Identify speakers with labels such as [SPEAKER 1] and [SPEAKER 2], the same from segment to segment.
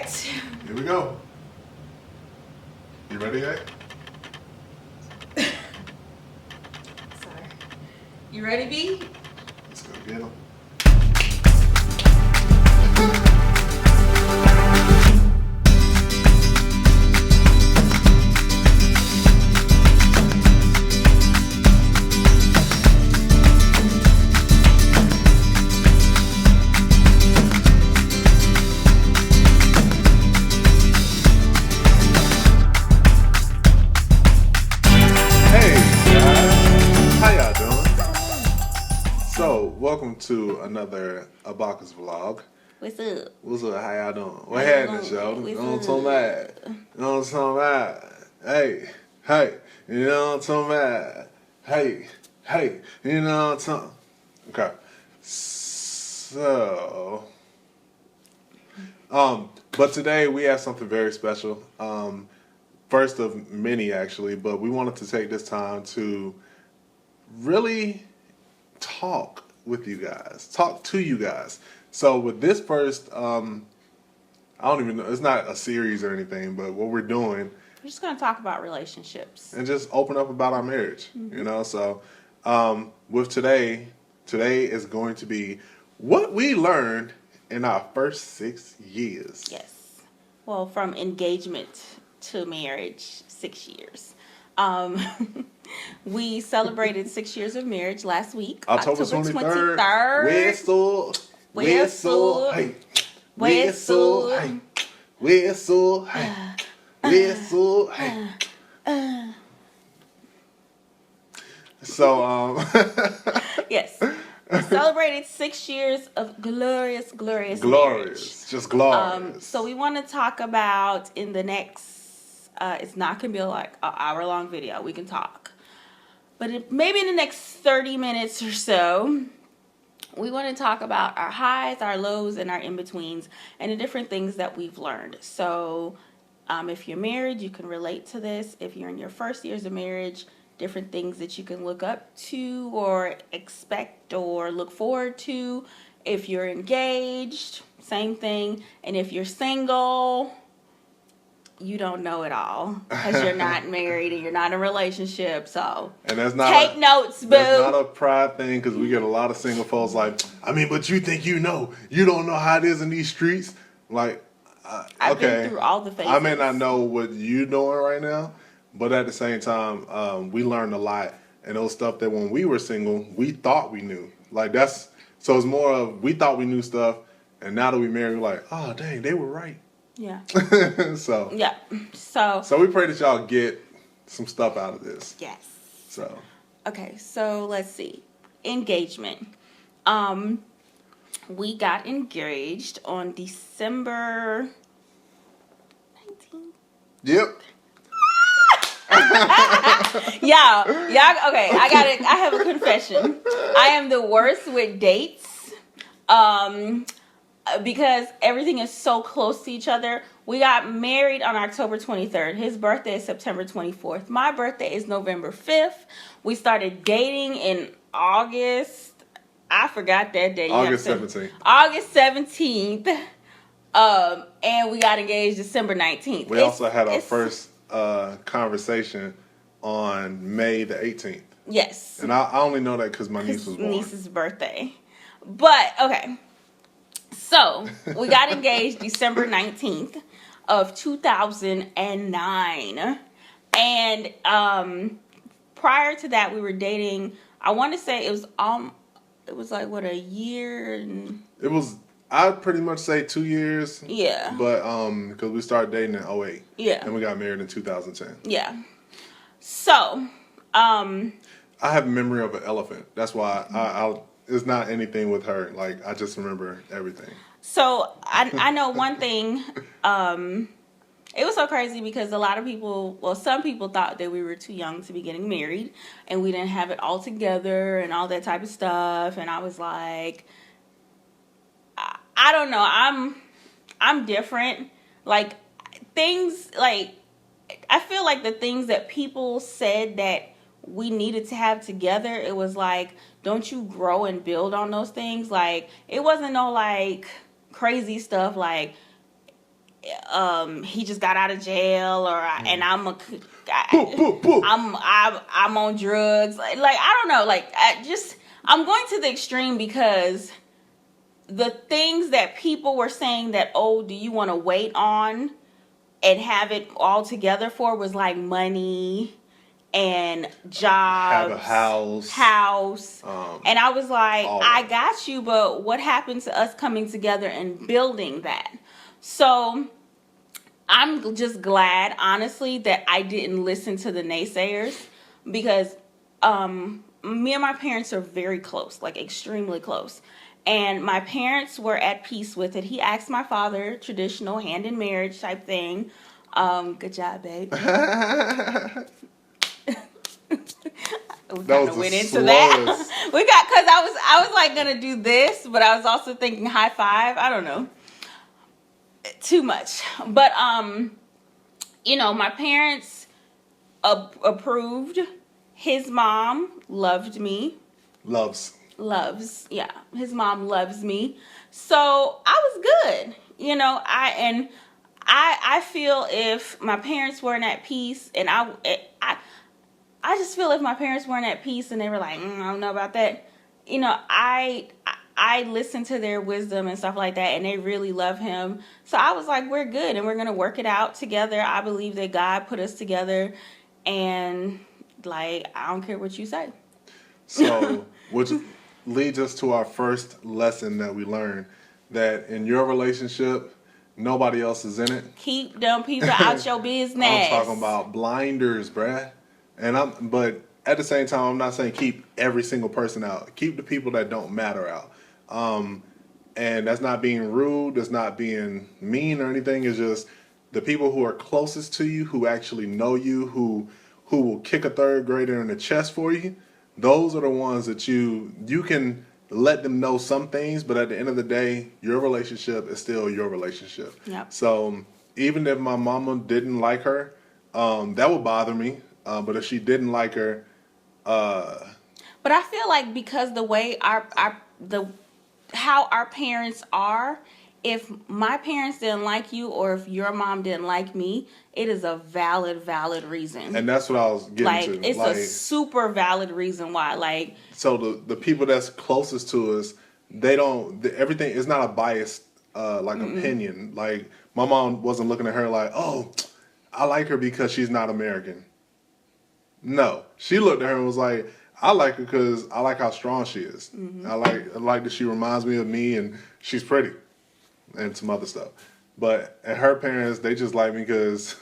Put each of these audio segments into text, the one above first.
[SPEAKER 1] right.
[SPEAKER 2] Here we go. You ready, A?
[SPEAKER 1] Sorry. You ready, B?
[SPEAKER 2] Let's go get him. Welcome to another Abakahs vlog.
[SPEAKER 1] What's up?
[SPEAKER 2] What's up? How y'all doing? What happening, y'all? You know what I'm talking about? You know what I'm talking about? Hey, you know what I'm talking about? Hey, you know what I'm talking. Okay. So, but today we have something very special. First of many actually, but we wanted to take this time to really talk with you guys, talk to you guys. So with this first, I don't even know, it's not a series or anything, but what we're doing,
[SPEAKER 1] We're just gonna talk about relationships
[SPEAKER 2] and just open up about our marriage, you know. So with today is going to be what we learned in our first 6 years.
[SPEAKER 1] Yes. Well, from engagement to marriage, 6 years. We celebrated 6 years of marriage last week,
[SPEAKER 2] October 23rd. So,
[SPEAKER 1] yes, we celebrated 6 years of glorious marriage.
[SPEAKER 2] Just glorious.
[SPEAKER 1] So we want to talk about in the next, it's not going to be like an hour-long video. We can talk. But maybe in the next 30 minutes or so, we want to talk about our highs, our lows, and our in-betweens, and the different things that we've learned. So if you're married, you can relate to this. If you're in your first years of marriage, different things that you can look up to or expect or look forward to. If you're engaged, same thing. And if you're single, you don't know it all because you're not married and you're not in a relationship. So
[SPEAKER 2] and that's not
[SPEAKER 1] take notes, boo.
[SPEAKER 2] That's not a pride thing because we get a lot of single folks like, I mean, but you think you know. You don't know how it is in these streets. Like,
[SPEAKER 1] I've been through all the phases.
[SPEAKER 2] I may not know what you're doing right now, but at the same time, we learned a lot. And those stuff that when we were single, we thought we knew. Like, that's, so it's more of, we thought we knew stuff. And now that we married, we're like, oh, dang, they were right.
[SPEAKER 1] Yeah.
[SPEAKER 2] So
[SPEAKER 1] we
[SPEAKER 2] pray that y'all get some stuff out of this.
[SPEAKER 1] Yes.
[SPEAKER 2] So
[SPEAKER 1] okay, so let's see. Engagement. We got engaged on December 19th.
[SPEAKER 2] Yep.
[SPEAKER 1] Yeah. Okay, I have a confession. I am the worst with dates. Because everything is so close to each other. We got married on October 23rd. His birthday is September 24th. My birthday is November 5th. We started dating in August. I forgot that day.
[SPEAKER 2] August 17th.
[SPEAKER 1] August 17th. And we got engaged December 19th.
[SPEAKER 2] We also had our first conversation on May the 18th.
[SPEAKER 1] Yes.
[SPEAKER 2] And I only know that because my niece was born.
[SPEAKER 1] Niece's birthday. But, okay. So, we got engaged December 19th of 2009. And prior to that, we were dating, I want to say it was like, what, a year? And
[SPEAKER 2] it was, I'd pretty much say 2 years.
[SPEAKER 1] Yeah.
[SPEAKER 2] But, because we started dating in 2008.
[SPEAKER 1] Yeah.
[SPEAKER 2] And we got married in 2010.
[SPEAKER 1] Yeah. So,
[SPEAKER 2] I have a memory of an elephant. That's why it's not anything with her. Like, I just remember everything.
[SPEAKER 1] So, I know one thing. It was so crazy because a lot of people, well, some people thought that we were too young to be getting married. And we didn't have it all together and all that type of stuff. And I was like, I don't know. I'm different. Like, things, like, I feel like the things that people said that we needed to have together, it was like, don't you grow and build on those things? Like, it wasn't no, like, crazy stuff like, he just got out of jail, or and I'm on drugs. Like I don't know. Like I'm going to the extreme because the things that people were saying that, oh, do you want to wait on and have it all together for, was like money and jobs,
[SPEAKER 2] have a
[SPEAKER 1] house. And I was like, I
[SPEAKER 2] that.
[SPEAKER 1] got you, but what happened to us coming together and building that? So I'm just glad, honestly, that I didn't listen to the naysayers, because me and my parents are very close, like extremely close. And my parents were at peace with it. He asked my father, traditional hand in marriage type thing. Good job, babe. We kind of went into that. Because I was like gonna do this, but I was also thinking high five. I don't know. Too much. But my parents approved. His mom loved me. Loves. Yeah. His mom loves me. So I was good. I feel if my parents weren't at peace, and I just feel if my parents weren't at peace and they were like, I don't know about that, I listened to their wisdom and stuff like that, and they really love him. So I was like, we're good, and we're going to work it out together. I believe that God put us together, and like, I don't care what you say.
[SPEAKER 2] So, which leads us to our first lesson that we learned, that in your relationship, nobody else is in it.
[SPEAKER 1] Keep them people out your business.
[SPEAKER 2] I'm talking about blinders, bruh. But at the same time, I'm not saying keep every single person out. Keep the people that don't matter out. And that's not being rude. That's not being mean or anything. It's just the people who are closest to you, who actually know you, who will kick a third grader in the chest for you. Those are the ones that you can let them know some things, but at the end of the day, your relationship is still your relationship.
[SPEAKER 1] Yep.
[SPEAKER 2] So even if my mama didn't like her, that would bother me. But if she didn't like her,
[SPEAKER 1] but I feel like because the way how our parents are, if my parents didn't like you, or if your mom didn't like me, it is a valid reason.
[SPEAKER 2] And that's what I was getting to.
[SPEAKER 1] It's a super valid reason why.
[SPEAKER 2] So the people that's closest to us, they don't. Everything is not a biased opinion. Like, my mom wasn't looking at her like, oh, I like her because she's not American. No, she looked at her and was like, I like her because I like how strong she is. Mm-hmm. I like that she reminds me of me, and she's pretty, and some other stuff. But and her parents, they just like me because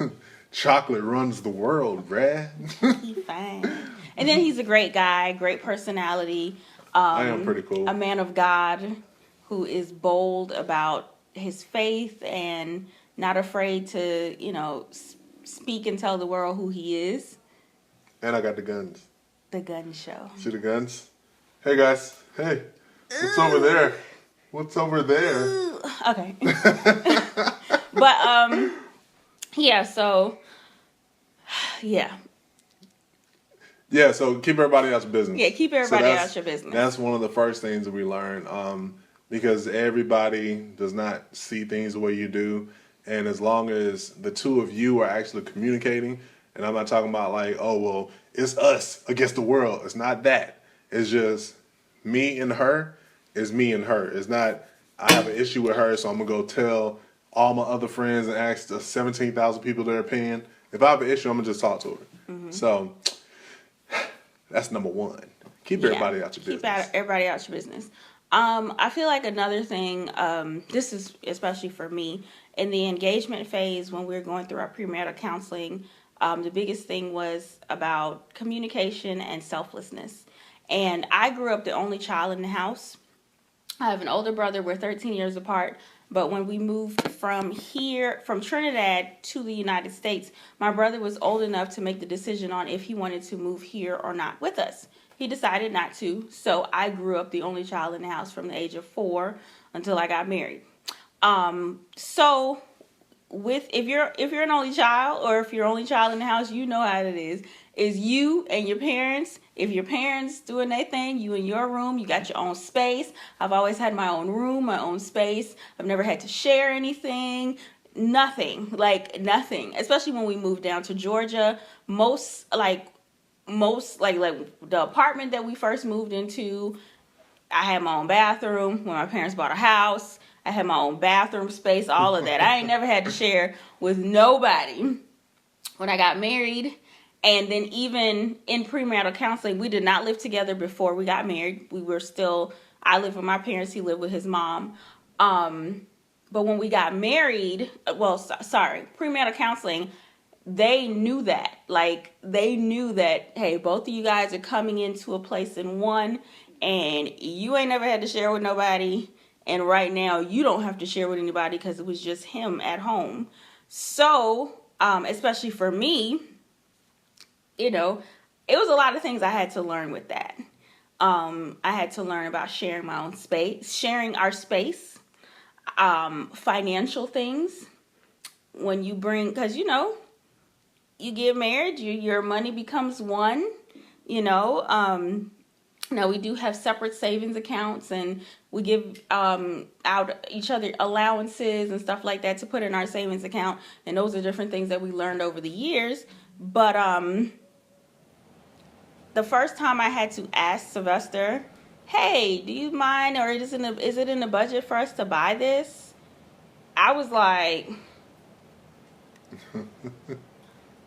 [SPEAKER 2] chocolate runs the world, bruh.
[SPEAKER 1] He's fine. And then he's a great guy, great personality.
[SPEAKER 2] I am pretty cool.
[SPEAKER 1] A man of God who is bold about his faith and not afraid to, speak and tell the world who he is.
[SPEAKER 2] And I got the guns.
[SPEAKER 1] The gun show.
[SPEAKER 2] See the guns? Hey, guys. Hey. What's over there? What's over there?
[SPEAKER 1] Okay. But, yeah, so, yeah.
[SPEAKER 2] Yeah, so keep everybody out your business.
[SPEAKER 1] Yeah, keep everybody out your business.
[SPEAKER 2] That's one of the first things that we learned, because everybody does not see things the way you do. And as long as the two of you are actually communicating, and I'm not talking about like, oh, well, it's us against the world. It's not that. It's just me and her is me and her. It's not, I have an issue with her, so I'm going to go tell all my other friends and ask the 17,000 people their opinion. If I have an issue, I'm going to just talk to her. Mm-hmm. So that's number one. Keep everybody out your business.
[SPEAKER 1] Keep everybody out your business. I feel like another thing, this is especially for me, in the engagement phase when we were going through our premarital counseling, the biggest thing was about communication and selflessness. And I grew up the only child in the house. I have an older brother. We're 13 years apart. But when we moved from Trinidad to the United States, my brother was old enough to make the decision on if he wanted to move here or not with us. He decided not to. So I grew up the only child in the house from the age of 4 until I got married. So if you're an only child, or if you're only child in the house, you know how it is. Is you and your parents. If your parents doing their thing, you in your room, you got your own space. I've always had my own room, my own space. I've never had to share anything. nothing, like nothing. Especially when we moved down to Georgia, most like the apartment that we first moved into, I had my own bathroom. When my parents bought a house, I had my own bathroom space, all of that. I ain't never had to share with nobody. When I got married, and then even in premarital counseling, we did not live together before we got married. We were still, I lived with my parents, he lived with his mom. But when we got married, premarital counseling, they knew that. Like, they knew that, hey, both of you guys are coming into a place in one, and you ain't never had to share with nobody. And right now, you don't have to share with anybody because it was just him at home. So, especially for me, you know, it was a lot of things I had to learn with that. I had to learn about sharing my own space, sharing our space, financial things. When you bring, because, you know, you get married, your money becomes one, you know. Now, we do have separate savings accounts, and we give out each other allowances and stuff like that to put in our savings account. And those are different things that we learned over the years. But the first time I had to ask Sylvester, hey, do you mind, or is it in the budget for us to buy this? I was like,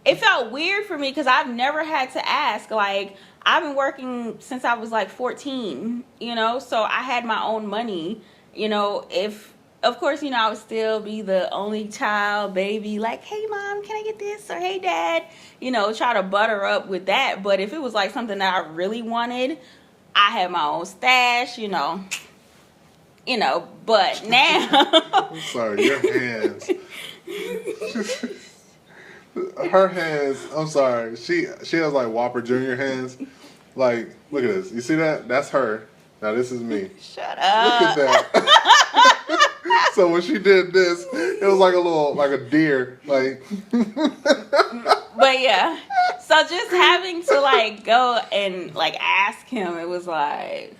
[SPEAKER 1] it felt weird for me because I've never had to ask. Like, I've been working since I was like 14, you know, so I had my own money, you know. If, of course, you know, I would still be the only child, baby, like, hey, mom, can I get this? Or hey, dad, you know, try to butter up with that. But if it was like something that I really wanted, I had my own stash, you know, but now.
[SPEAKER 2] I'm sorry, your hands. Her hands, I'm sorry. She has like Whopper Jr. hands. Like, look at this. You see that? That's her. Now this is me.
[SPEAKER 1] Shut up.
[SPEAKER 2] Look at that. So when she did this, it was like a deer. Like.
[SPEAKER 1] But yeah. So just having to like go and like ask him, it was like,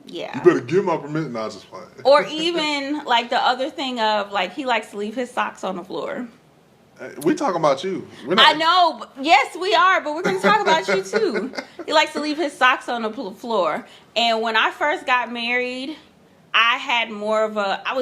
[SPEAKER 1] yeah.
[SPEAKER 2] You better give my permission. No, just fine.
[SPEAKER 1] Or even like the other thing of like, he likes to leave his socks on the floor.
[SPEAKER 2] We talking about you.
[SPEAKER 1] I know. Yes, we are, but we're going to talk about you too. He likes to leave his socks on the floor. And when I first got married, I had more of I feel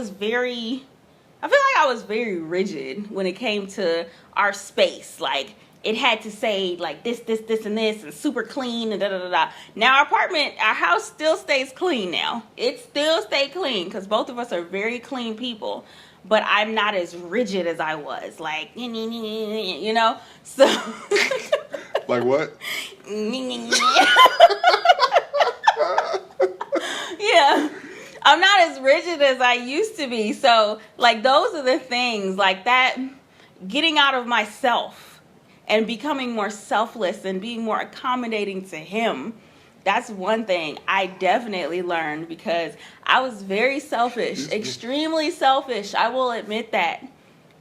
[SPEAKER 1] like I was very rigid when it came to our space. Like, it had to say like this, and this, and super clean, and da-da-da-da. Now, our house still stays clean now. It still stays clean because both of us are very clean people. But I'm not as rigid as I was. Like, you know? So.
[SPEAKER 2] Like what?
[SPEAKER 1] Yeah. I'm not as rigid as I used to be. So, like, those are the things. Like that, getting out of myself and becoming more selfless and being more accommodating to him. That's one thing I definitely learned because I was very selfish, extremely selfish. I will admit that.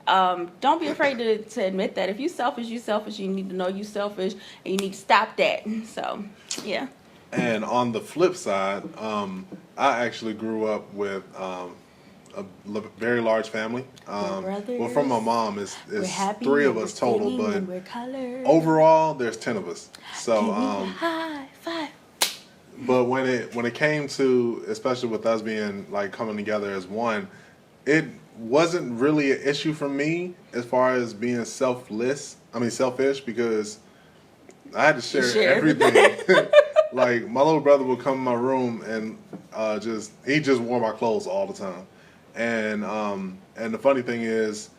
[SPEAKER 1] Don't be afraid to admit that. If you're selfish, you're selfish. You need to know you're selfish, and you need to stop that. So, yeah.
[SPEAKER 2] And on the flip side, I actually grew up with a very large family. Well, from my mom, it's 3 of us total, but overall, there's 10 of us. So,
[SPEAKER 1] high five.
[SPEAKER 2] But when it came to, especially with us being like coming together as one, it wasn't really an issue for me as far as being selfish, because I had to share everything. Like, my little brother would come in my room and he just wore my clothes all the time. And the funny thing is,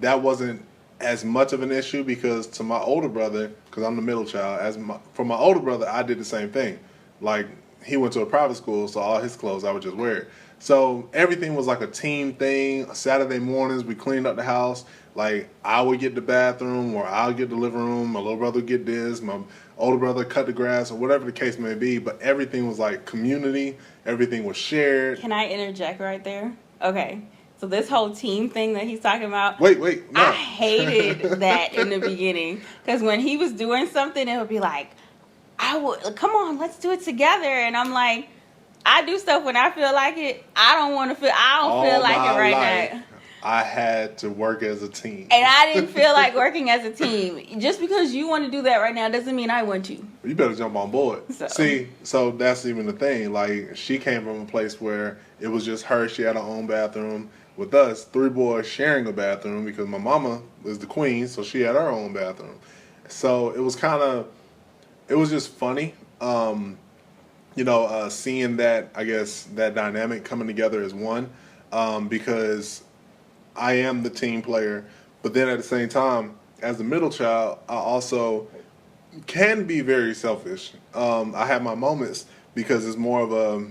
[SPEAKER 2] that wasn't as much of an issue because to my older brother, because I'm the middle child, for my older brother, I did the same thing. Like, he went to a private school, so all his clothes I would just wear. So everything was like a team thing. Saturday mornings, we cleaned up the house. Like, I would get the bathroom, or I'll get the living room. My little brother would get this. My older brother cut the grass, or whatever the case may be. But everything was like community. Everything was shared.
[SPEAKER 1] Can I interject right there? Okay. So this whole team thing that he's talking about.
[SPEAKER 2] Wait, no.
[SPEAKER 1] I hated that in the beginning. Because when he was doing something, it would be like, come on, let's do it together. And I'm like, I do stuff when I feel like it. I don't feel like it right now.
[SPEAKER 2] I had to work as a team.
[SPEAKER 1] And I didn't feel like working as a team. Just because you want to do that right now doesn't mean I want to.
[SPEAKER 2] You better jump on board. So that's even the thing. Like, she came from a place where it was just her. She had her own bathroom. With us, 3 boys sharing a bathroom because my mama was the queen, so she had her own bathroom. So it was just funny, seeing that, I guess, that dynamic coming together as one, because I am the team player, but then at the same time, as the middle child, I also can be very selfish. I have my moments because it's more of a,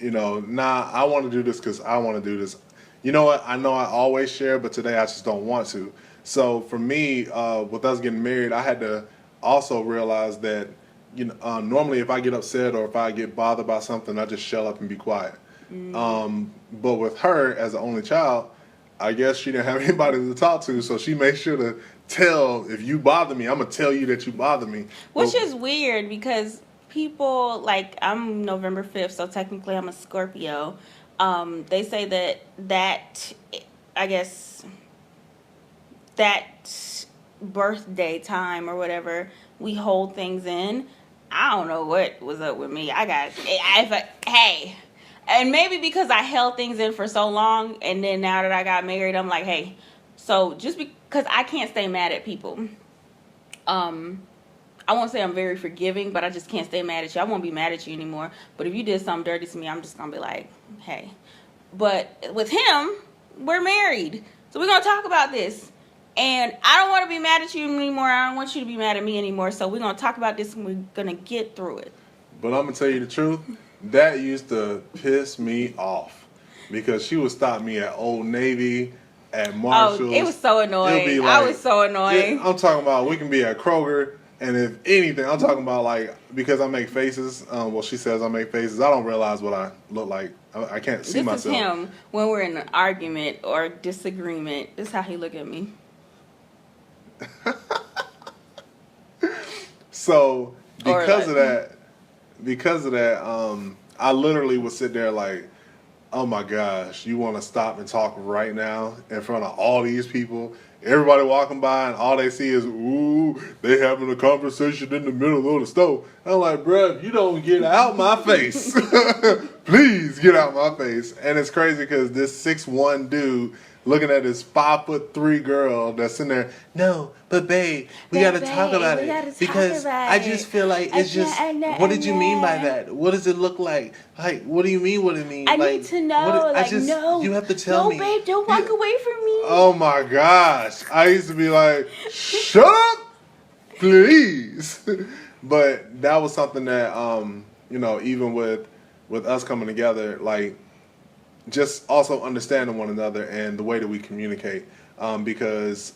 [SPEAKER 2] I want to do this because I want to do this. You know what? I know I always share, but today I just don't want to. So for me, with us getting married, I had to also realize that, normally if I get upset or if I get bothered by something, I just shut up and be quiet. But with her as the only child, I guess she didn't have anybody to talk to, so she made sure to tell, if you bother me, I'm going to tell you that you bother me.
[SPEAKER 1] Which is weird because people, like, I'm November 5th, so technically I'm a Scorpio. They say that I guess, that birthday time or whatever, we hold things in. I don't know what was up with me. Hey. And maybe because I held things in for so long, and then now that I got married, I'm like, hey. So just because I can't stay mad at people. I won't say I'm very forgiving, but I just can't stay mad at you. I won't be mad at you anymore. But if you did something dirty to me, I'm just going to be like, hey. But with him, we're married. So we're going to talk about this. And I don't want to be mad at you anymore. I don't want you to be mad at me anymore. So we're going to talk about this and we're going to get through it.
[SPEAKER 2] But I'm going to tell you the truth. That used to piss me off because she would stop me at Old Navy, at Marshall's.
[SPEAKER 1] Oh, it was so annoying. I was so annoying.
[SPEAKER 2] I'm talking about we can be at Kroger, and if anything, I'm talking about, like, because I make faces. Well, she says I make faces. I don't realize what I look like. I can't see myself.
[SPEAKER 1] This is him when we're in an argument or disagreement. This is how he look at me.
[SPEAKER 2] So because of that, I literally would sit there like, oh my gosh, you want to stop and talk right now in front of all these people? Everybody walking by and all they see is, ooh, they having a conversation in the middle of the stove. I'm like, bruh, if you don't get out my face, please get out my face. And it's crazy because this 6'1" dude looking at this 5'3" girl that's in there. No, but babe, we got to talk about it because I just feel like it's just. What did you mean by that? What does it look like? Like, what do you mean? What it mean?
[SPEAKER 1] I need to know. No,
[SPEAKER 2] you have to tell me.
[SPEAKER 1] No, babe, don't walk away from me.
[SPEAKER 2] Oh my gosh, I used to be like, shut up, please. But that was something that even with us coming together, like, just also understanding one another and the way that we communicate, because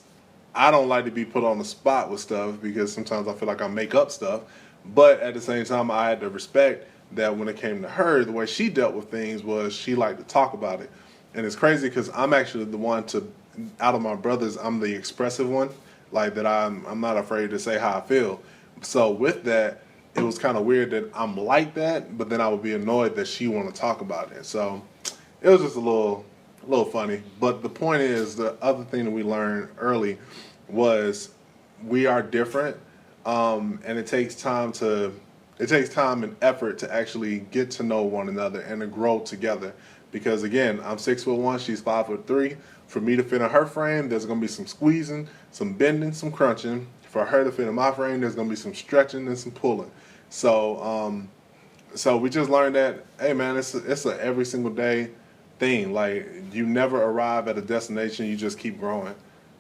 [SPEAKER 2] I don't like to be put on the spot with stuff because sometimes I feel like I make up stuff, but at the same time I had to respect that when it came to her, the way she dealt with things was she liked to talk about it. And it's crazy because I'm actually the one out of my brothers, I'm the expressive one, like that I'm not afraid to say how I feel. So with that, it was kind of weird that I'm like that, but then I would be annoyed that she want to talk about it. So it was just a little funny. But the point is, the other thing that we learned early was we are different, and it takes time and effort to actually get to know one another and to grow together. Because again, I'm 6'1", she's 5'3". For me to fit in her frame, there's gonna be some squeezing, some bending, some crunching. For her to fit in my frame, there's gonna be some stretching and some pulling. So we just learned that, hey man, it's a every single day thing. Like, you never arrive at a destination, you just keep growing.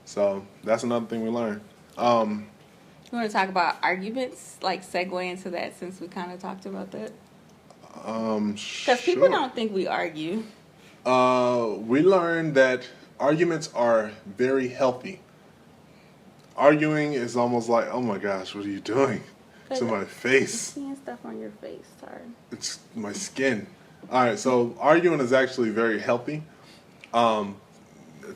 [SPEAKER 2] So that's another thing we learned.
[SPEAKER 1] You want to talk about arguments, like segue into that since we kind of talked about that? Because people don't think we argue.
[SPEAKER 2] We learned that arguments are very healthy. Arguing is almost like, oh my gosh, what are you doing to my face?
[SPEAKER 1] I'm seeing stuff on your face, sorry.
[SPEAKER 2] It's my skin. All right, so arguing is actually very healthy, to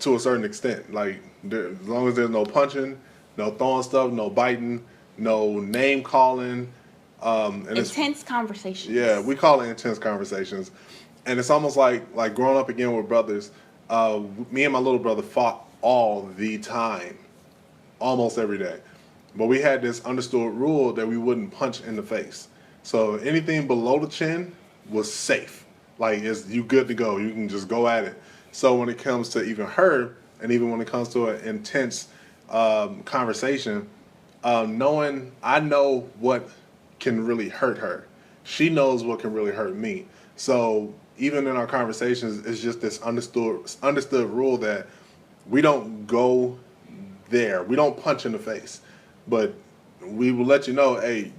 [SPEAKER 2] a certain extent. Like, as long as there's no punching, no throwing stuff, no biting, no name calling, And
[SPEAKER 1] Intense conversations.
[SPEAKER 2] Yeah, we call it intense conversations, and it's almost like growing up again with brothers. Me and my little brother fought all the time, almost every day, but we had this understood rule that we wouldn't punch in the face. So anything below the chin was safe. Like it's you good to go. You can just go at it. So when it comes to even her, and even when it comes to an intense conversation, I know what can really hurt her. She knows what can really hurt me. So even in our conversations, it's just this understood rule that we don't go there. We don't punch in the face, but we will let you know, hey,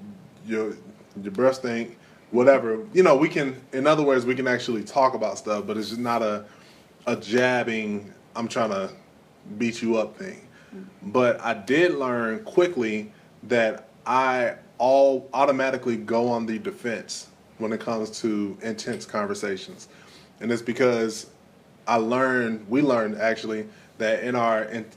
[SPEAKER 2] your breath stink, whatever. We can. In other words, we can actually talk about stuff, but it's just not a jabbing. I'm trying to beat you up thing. But I did learn quickly that I all automatically go on the defense when it comes to intense conversations. And it's because we learned actually that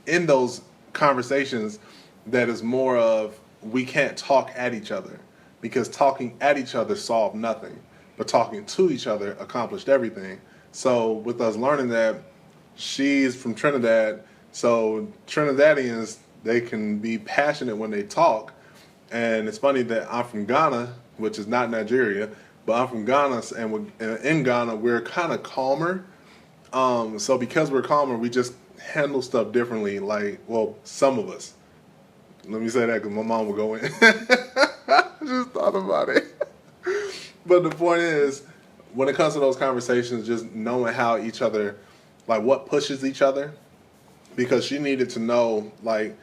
[SPEAKER 2] in those conversations that is more of we can't talk at each other because talking at each other solved nothing, but talking to each other accomplished everything. So with us learning that, she's from Trinidad, so Trinidadians, they can be passionate when they talk. And it's funny that I'm from Ghana, which is not Nigeria, but I'm from Ghana, and in Ghana, we're kind of calmer. So because we're calmer, we just handle stuff differently. Like, well, some of us. Let me say that because my mom will go in. I just thought about it. But the point is, when it comes to those conversations, just knowing how each other, like what pushes each other, because she needed to know, like,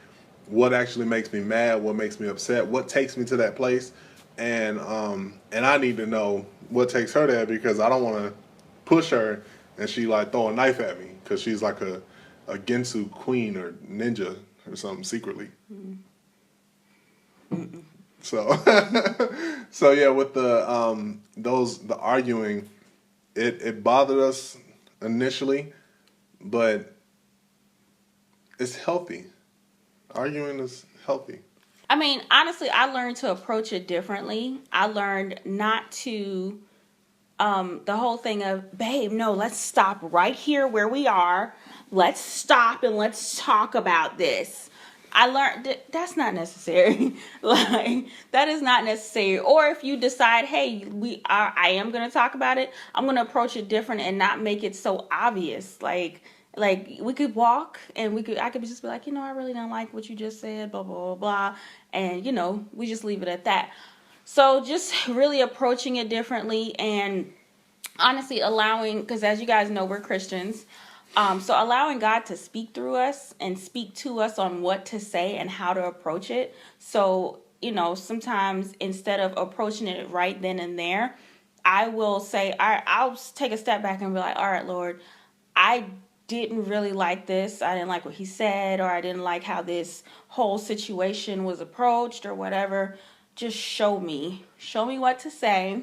[SPEAKER 2] what actually makes me mad, what makes me upset, what takes me to that place, and I need to know what takes her there because I don't want to push her and she like throw a knife at me because she's like a Gensu queen or ninja or something secretly. Mm-hmm. So yeah, with the arguing, it bothered us initially, but it's healthy. Arguing is healthy.
[SPEAKER 1] I mean, honestly, I learned to approach it differently. I learned not to, the whole thing of, babe, no, let's stop right here where we are. Let's stop and let's talk about this. I learned that's not necessary. Like, that is not necessary. Or if you decide, hey, I am going to talk about it, I'm going to approach it different and not make it so obvious. Like we could walk and I could just be like, I really don't like what you just said, blah, blah, blah, blah. And, we just leave it at that. So just really approaching it differently and honestly allowing, because as you guys know, we're Christians. So allowing God to speak through us and speak to us on what to say and how to approach it. So, sometimes instead of approaching it right then and there, I will say, I'll take a step back and be like, all right, Lord, I didn't really like this. I didn't like what he said, or I didn't like how this whole situation was approached or whatever. Just show me what to say.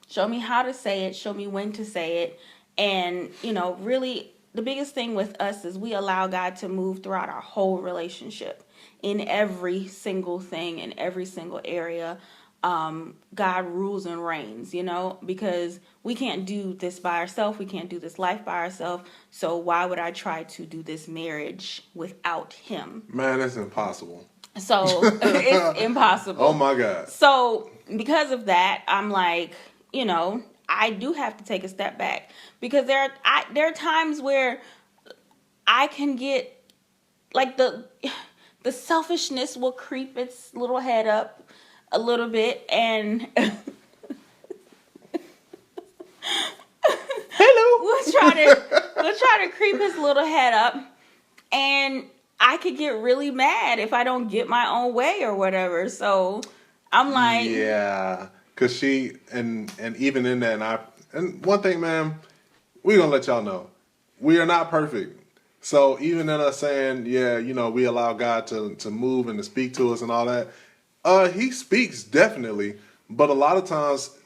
[SPEAKER 1] Show me how to say it. Show me when to say it. And, really the biggest thing with us is we allow God to move throughout our whole relationship in every single thing, in every single area. God rules and reigns, because we can't do this by ourselves. We can't do this life by ourselves. So why would I try to do this marriage without him?
[SPEAKER 2] Man, that's impossible.
[SPEAKER 1] So it's impossible.
[SPEAKER 2] Oh my God.
[SPEAKER 1] So because of that, I'm like, I do have to take a step back because there are times where I can get like the selfishness will creep its little head up a little bit and
[SPEAKER 2] hello
[SPEAKER 1] we'll try to creep his little head up, and I could get really mad if I don't get my own way or whatever. So I'm like,
[SPEAKER 2] yeah, because she and even in that, and one thing, man, we gonna let y'all know, we are not perfect. So even in us saying, yeah, we allow God to move and to speak to us and all that, he speaks definitely, but a lot of times,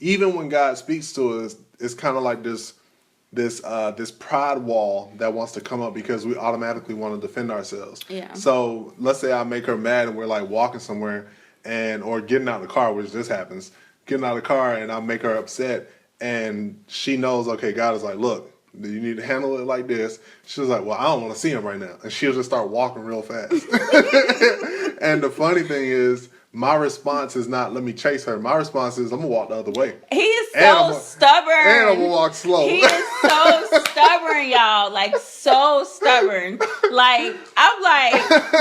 [SPEAKER 2] even when God speaks to us, it's kind of like this pride wall that wants to come up because we automatically want to defend ourselves.
[SPEAKER 1] Yeah.
[SPEAKER 2] So let's say I make her mad and we're like walking somewhere, or getting out of the car, which this happens, getting out of the car and I make her upset, and she knows, okay, God is like, look, you need to handle it like this. She was like, well, I don't want to see him right now. And she'll just start walking real fast. And the funny thing is, my response is not, let me chase her. My response is, I'm going to walk the other way.
[SPEAKER 1] He is so stubborn.
[SPEAKER 2] And I'm going to walk slow.
[SPEAKER 1] He is so stubborn, y'all. Like, so stubborn. Like, I'm like,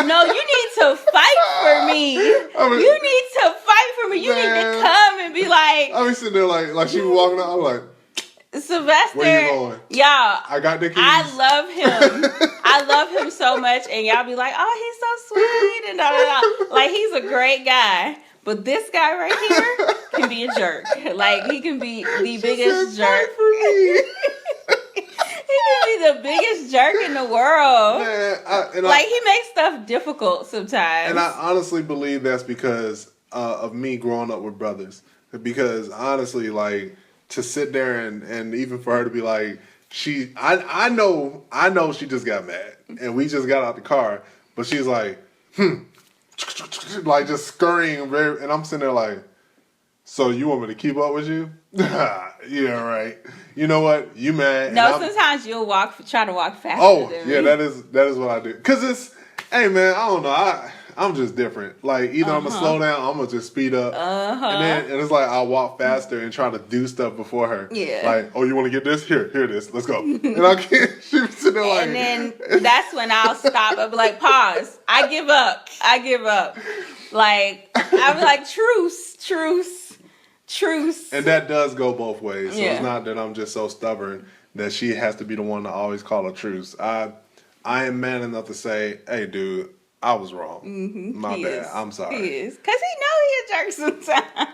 [SPEAKER 1] no, you need to fight for me. You need to fight for me. You need to come and be like.
[SPEAKER 2] I be sitting there like she was walking out. I'm like,
[SPEAKER 1] Sylvester,
[SPEAKER 2] where you going?
[SPEAKER 1] Y'all,
[SPEAKER 2] I got the keys.
[SPEAKER 1] I love him. I love him so much, and y'all be like, "Oh, he's so sweet," and da da da. Like, he's a great guy, but this guy right here can be a jerk. Like, he can be the biggest jerk. He can be the biggest jerk in the world. Man, he makes stuff difficult sometimes.
[SPEAKER 2] And I honestly believe that's because of me growing up with brothers. Because honestly, like, to sit there and even for her to be like, I know she just got mad and we just got out the car, but she's like, like just scurrying and I'm sitting there like, so you want me to keep up with you? Yeah, right. You know what? You mad?
[SPEAKER 1] No, sometimes you'll try to walk faster.
[SPEAKER 2] Oh,
[SPEAKER 1] than
[SPEAKER 2] yeah,
[SPEAKER 1] me.
[SPEAKER 2] that is what I do. Cause hey man, I don't know. I'm just different. Like, either I'm gonna slow down, or I'm gonna just speed up, and it's like I'll walk faster and try to do stuff before her.
[SPEAKER 1] Yeah.
[SPEAKER 2] Like, oh, you want to get this? Here it is. Let's go. And I can't. She was sitting there like.
[SPEAKER 1] And then that's when I'll stop. I'll be like, pause. I give up. Like, I'll be like, truce.
[SPEAKER 2] And that does go both ways. So
[SPEAKER 1] Yeah.
[SPEAKER 2] It's not that I'm just so stubborn that she has to be the one to always call a truce. I am man enough to say, hey, dude, I was wrong.
[SPEAKER 1] Mm-hmm.
[SPEAKER 2] My bad. I'm sorry.
[SPEAKER 1] He is. Because he knows he a jerk sometimes.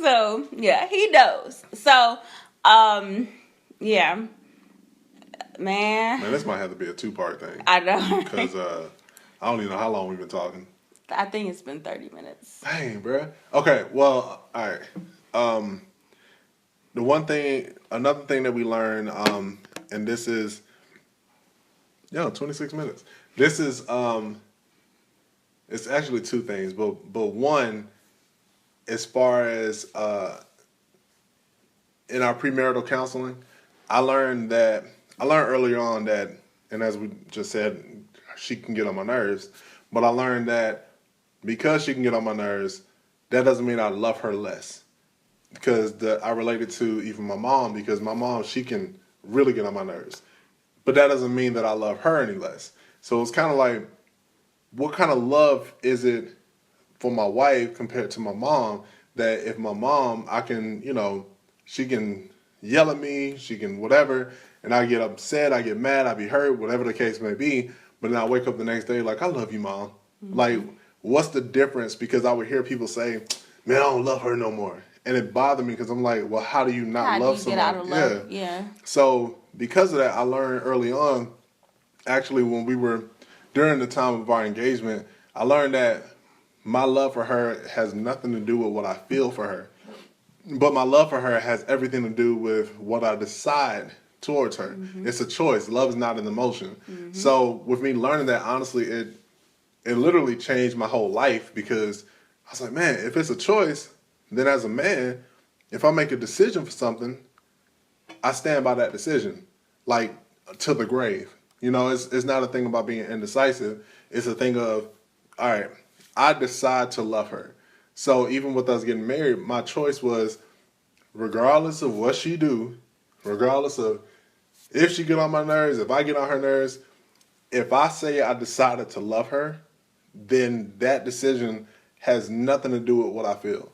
[SPEAKER 1] So, yeah, he knows. So, yeah. Man,
[SPEAKER 2] this might have to be a 2-part thing.
[SPEAKER 1] I know.
[SPEAKER 2] Because I don't even know how long we've been talking.
[SPEAKER 1] I think it's been 30 minutes.
[SPEAKER 2] Dang, bruh. Okay, well, all right. Another thing that we learned, and this is, 26 minutes. This is, it's actually 2 things, but one, as far as in our premarital counseling, I learned earlier on that, and as we just said, she can get on my nerves, but I learned that because she can get on my nerves, that doesn't mean I love her less. Because I related to even my mom, because my mom, she can really get on my nerves. But that doesn't mean that I love her any less. So it's kind of like, what kind of love is it for my wife compared to my mom, that if my mom, I can, she can yell at me, she can whatever, and I get upset, I get mad, I be hurt, whatever the case may be, but then I wake up the next day like, I love you, Mom. Mm-hmm. Like, what's the difference? Because I would hear people say, man, I don't love her no more. And it bothered me because I'm like, well, how do you not love someone?
[SPEAKER 1] Get out of love? Yeah.
[SPEAKER 2] So because of that, I learned early on, actually when we were, during the time of our engagement, I learned that my love for her has nothing to do with what I feel for her. But my love for her has everything to do with what I decide towards her. Mm-hmm. It's a choice. Love is not an emotion. Mm-hmm. So with me learning that, honestly, it literally changed my whole life, because I was like, man, if it's a choice, then as a man, if I make a decision for something, I stand by that decision, like to the grave. It's not a thing about being indecisive. It's a thing of, all right, I decide to love her. So even with us getting married, my choice was, regardless of what she do, regardless of if she get on my nerves, if I get on her nerves, if I say I decided to love her, then that decision has nothing to do with what I feel.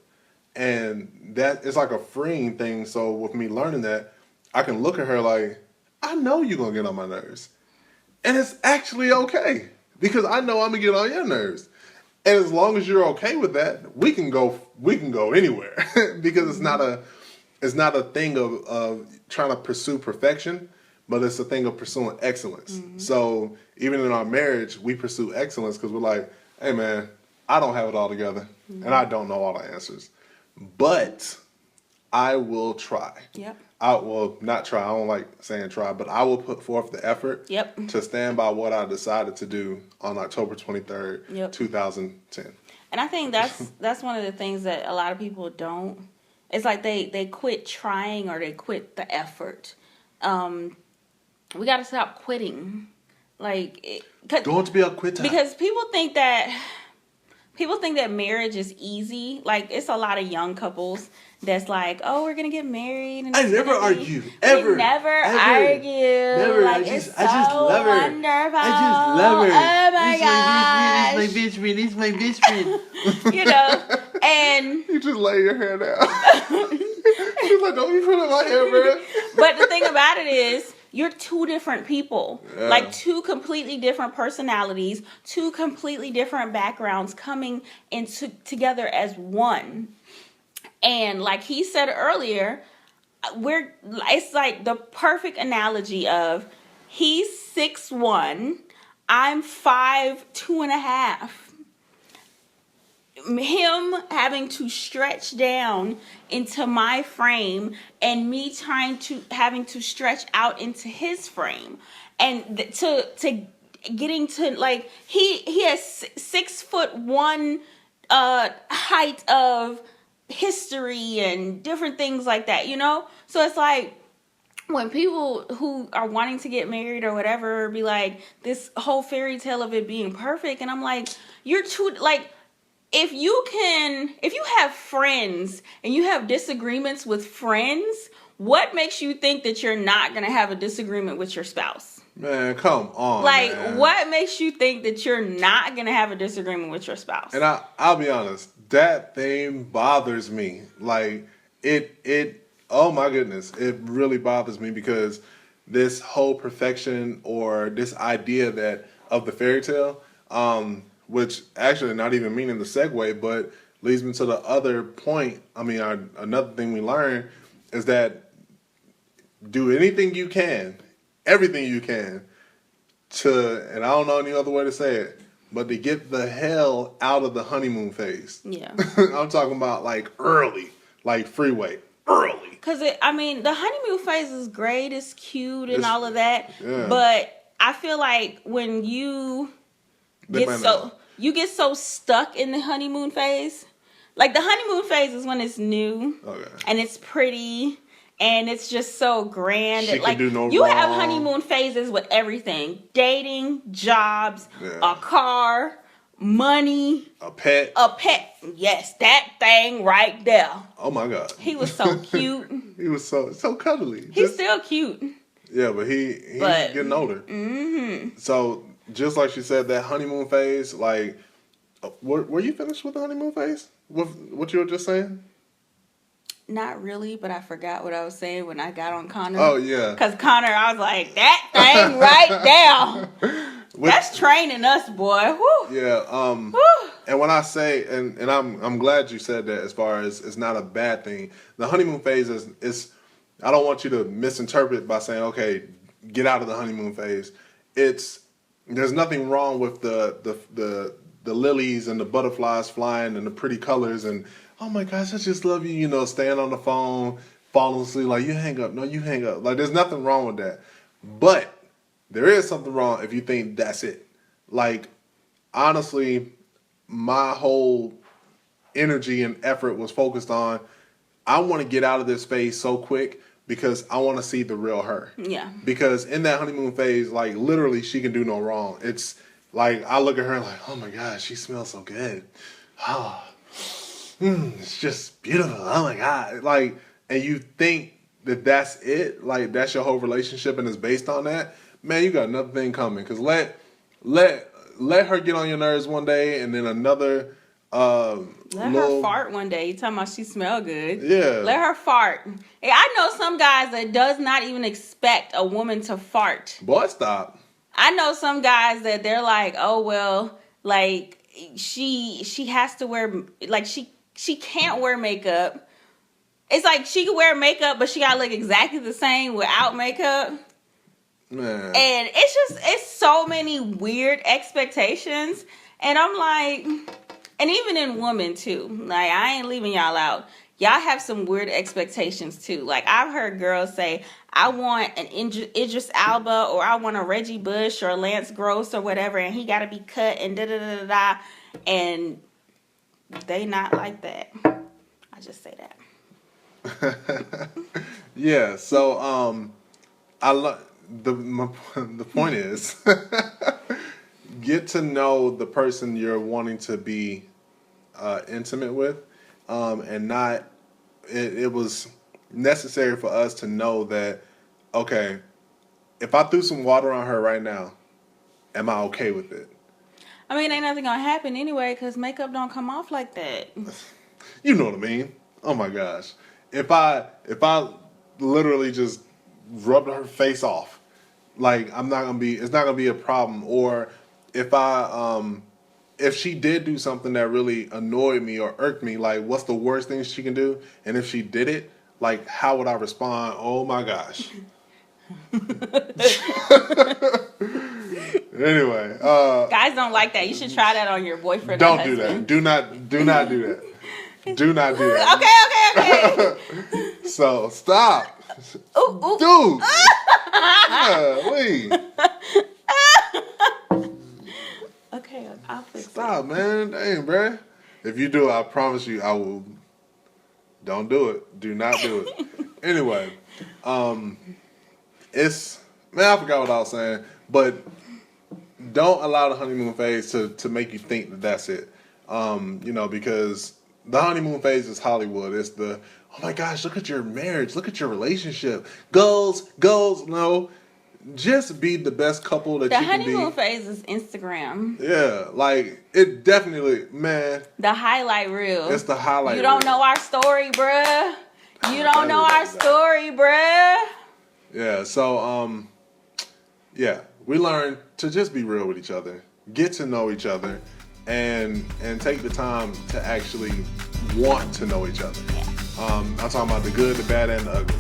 [SPEAKER 2] And that it's like a freeing thing. So with me learning that, I can look at her like, I know you're going to get on my nerves. And it's actually okay, because I know I'm going to get on your nerves. And as long as you're okay with that, we can go anywhere. Because it's not a thing of trying to pursue perfection, but it's a thing of pursuing excellence. Mm-hmm. So even in our marriage, we pursue excellence because we're like, hey man, I don't have it all together, mm-hmm. and I don't know all the answers, but I will try. Yep. I will not try. I don't like saying try, but I will put forth the effort to stand by what I decided to do on October 23rd, 2010.
[SPEAKER 1] And I think that's one of the things that a lot of people don't. It's like they quit trying or they quit the effort. We got to stop quitting. Like,
[SPEAKER 2] don't be a quitter.
[SPEAKER 1] Because people think that marriage is easy. Like, it's a lot of young couples that's like, oh, we're gonna get married. And
[SPEAKER 2] I never argue. Ever.
[SPEAKER 1] We never argue.
[SPEAKER 2] Never.
[SPEAKER 1] Like,
[SPEAKER 2] I just love her.
[SPEAKER 1] Wonderful.
[SPEAKER 2] I just love her.
[SPEAKER 1] Oh my gosh.
[SPEAKER 2] This is my best friend.
[SPEAKER 1] You know, and
[SPEAKER 2] you just lay your hair down. You're like, don't be putting my hair, bro.
[SPEAKER 1] But the thing about it is, you're two different people.
[SPEAKER 2] Yeah.
[SPEAKER 1] Like, two completely different personalities, two completely different backgrounds coming into together as one. And like he said earlier, it's like the perfect analogy of he's 6'1", I'm 5'2.5". Him having to stretch down into my frame and me having to stretch out into his frame, and to getting to, like, he has 6'1" height of history and different things like that, you know? So it's like, when people who are wanting to get married or whatever be like, this whole fairy tale of it being perfect, and I'm like, you're too, like, if you have friends and you have disagreements with friends, what makes you think that you're not going to have a disagreement with your spouse?
[SPEAKER 2] Man, come on.
[SPEAKER 1] Like,
[SPEAKER 2] man.
[SPEAKER 1] What makes you think that you're not going to have a disagreement with your spouse?
[SPEAKER 2] And I'll be honest, that thing bothers me. Like, it oh my goodness, it really bothers me, because this whole perfection, or this idea that of the fairy tale, which actually not even meaning the segue, but leads me to the other point. I mean, another thing we learn is that do anything you can, everything you can, and I don't know any other way to say it, but to get the hell out of the honeymoon phase.
[SPEAKER 1] Yeah.
[SPEAKER 2] I'm talking about like early, like freeway, early.
[SPEAKER 1] Because, the honeymoon phase is great, it's cute and all of that,
[SPEAKER 2] yeah.
[SPEAKER 1] But I feel like when you get so stuck in the honeymoon phase, like, the honeymoon phase is when it's new, okay, and it's pretty, and it's just so grand.
[SPEAKER 2] She can do no
[SPEAKER 1] you
[SPEAKER 2] wrong.
[SPEAKER 1] Have honeymoon phases with everything: dating, jobs, a car, money,
[SPEAKER 2] a pet.
[SPEAKER 1] Yes, that thing right there.
[SPEAKER 2] Oh my God,
[SPEAKER 1] he was so cute.
[SPEAKER 2] He was so cuddly.
[SPEAKER 1] He's still cute.
[SPEAKER 2] Yeah, but he's getting older. Mm-hmm. So just like she said, that honeymoon phase, like, were you finished with the honeymoon phase? What you were just saying?
[SPEAKER 1] Not really, but I forgot what I was saying when I got on Connor.
[SPEAKER 2] Oh, yeah.
[SPEAKER 1] Because Connor, I was like, that thing right there. That's training us, boy. Woo.
[SPEAKER 2] Yeah.
[SPEAKER 1] Woo.
[SPEAKER 2] And when I say, and I'm glad you said that, as far as it's not a bad thing. The honeymoon phase is I don't want you to misinterpret by saying, okay, get out of the honeymoon phase. There's nothing wrong with the lilies and the butterflies flying and the pretty colors and, oh my gosh, I just love you, staying on the phone, falling asleep, like, you hang up. No, you hang up. Like, there's nothing wrong with that. But there is something wrong if you think that's it. Like, honestly, my whole energy and effort was focused on, I want to get out of this phase so quick because I want to see the real her.
[SPEAKER 1] Yeah. Because
[SPEAKER 2] in that honeymoon phase, like, literally, she can do no wrong. It's like, I look at her like, oh my gosh, she smells so good. Oh, it's just beautiful. Oh my God. Like, and you think that that's it, like, that's your whole relationship and it's based on that, man, you got another thing coming. Because let her get on your nerves one day, and then another
[SPEAKER 1] let her fart one day. You talking about she smell good?
[SPEAKER 2] Yeah.
[SPEAKER 1] Let her fart. Hey, I know some guys that does not even expect a woman to fart.
[SPEAKER 2] Boy, stop.
[SPEAKER 1] I know some guys that they're like, oh well, like, she has to wear, like, she can't wear makeup. It's like she can wear makeup, but she gotta look exactly the same without makeup.
[SPEAKER 2] Man.
[SPEAKER 1] And it's so many weird expectations. And I'm like, and even in women too, like, I ain't leaving y'all out. Y'all have some weird expectations too. Like, I've heard girls say, I want an Idris Elba, or I want a Reggie Bush or a Lance Gross or whatever, and he gotta be cut and da-da-da-da-da. And they not like that. I just say that.
[SPEAKER 2] Yeah. So the point is get to know the person you're wanting to be intimate with, and not. It was necessary for us to know that, okay, if I threw some water on her right now, am I okay with it?
[SPEAKER 1] I mean, ain't nothing gonna happen anyway, because makeup don't come off like that.
[SPEAKER 2] You know what I mean? Oh my gosh. If I literally just rubbed her face off, like it's not gonna be a problem. Or if she did do something that really annoyed me or irked me, like what's the worst thing she can do? And if she did it, like how would I respond? Oh my gosh. Anyway,
[SPEAKER 1] guys don't like that. You should try that on your boyfriend.
[SPEAKER 2] Don't do that. Do not do that. Do not do that.
[SPEAKER 1] Okay.
[SPEAKER 2] So stop.
[SPEAKER 1] Ooh.
[SPEAKER 2] Dude. Golly.
[SPEAKER 1] Okay, I'll fix
[SPEAKER 2] Stop, man. Dang, bruh. If you do it, I promise you I will. Don't do it. Do not do it. Anyway, I forgot what I was saying, but don't allow the honeymoon phase to make you think that that's it. Because the honeymoon phase is Hollywood. It's the, oh my gosh, look at your marriage, look at your relationship. Goals. No, just be the best couple that you can be.
[SPEAKER 1] The honeymoon phase is Instagram.
[SPEAKER 2] Yeah, like it definitely, man.
[SPEAKER 1] The highlight reel.
[SPEAKER 2] It's the highlight.
[SPEAKER 1] You don't know our story, bruh. You don't know our story, bruh.
[SPEAKER 2] Yeah. So, yeah, we learned to just be real with each other, get to know each other, and take the time to actually want to know each other.
[SPEAKER 1] Yeah.
[SPEAKER 2] I'm talking about the good, the bad, and the ugly.